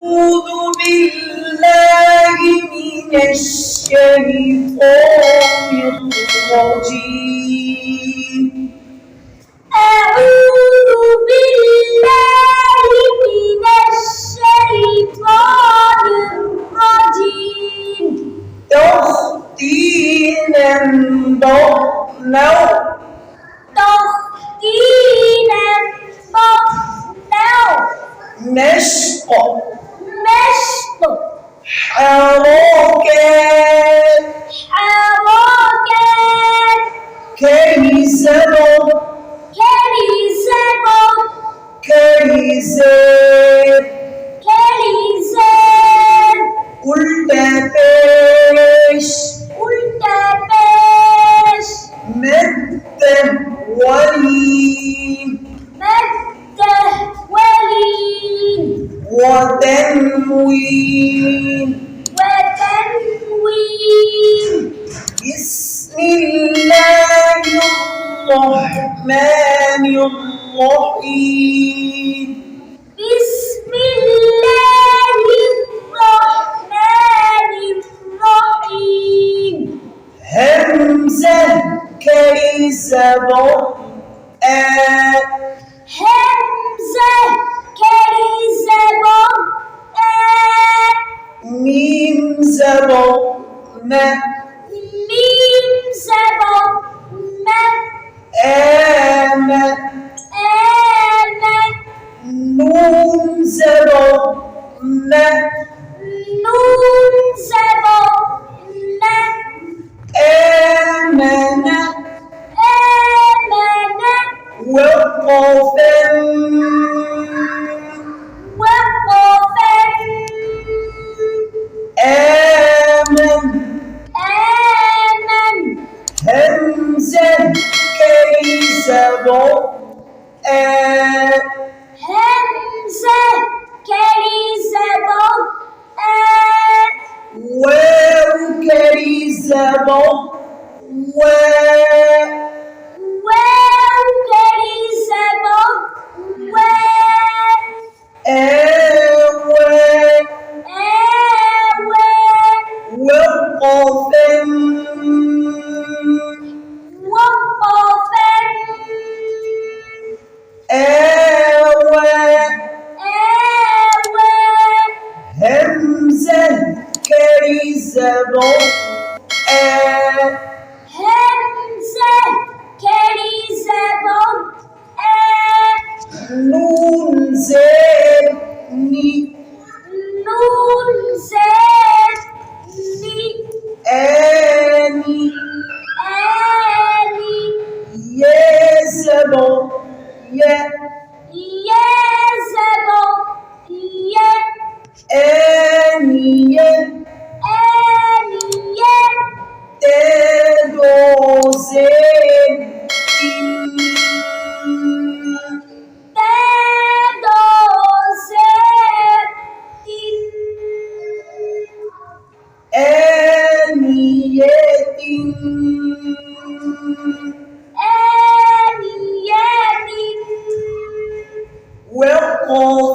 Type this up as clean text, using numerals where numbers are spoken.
أعوذ بالله من الشيطان الرجيم أعوذ بالله من الشيطان الرجيم تخطينا ضرنا تخطينا ضرنا نشق مشط حركات حركات كيزبر كريزبر كيزاب كريزاب قلت فاش قلت باش مد ولين مده ولين وتنوين وتنوين بسم الله الرحمن الرحيم بسم الله الرحمن الرحيم همزة كيزبر همزة كريزبر ميم زبر ميم زبر آم آمن نون زبر نون زبر آمن آمن وقفا وقفا آمن آمن همزة كيزبر همزة كريزبر واو كيزبر واو كريزبر وقفا وقفا همزة كيزبر همزة كريزبر نون زين نون زاد آني آني يا زبر يا زبر يا آنية آنية تدوزين تدوزات آنية آنية وقفا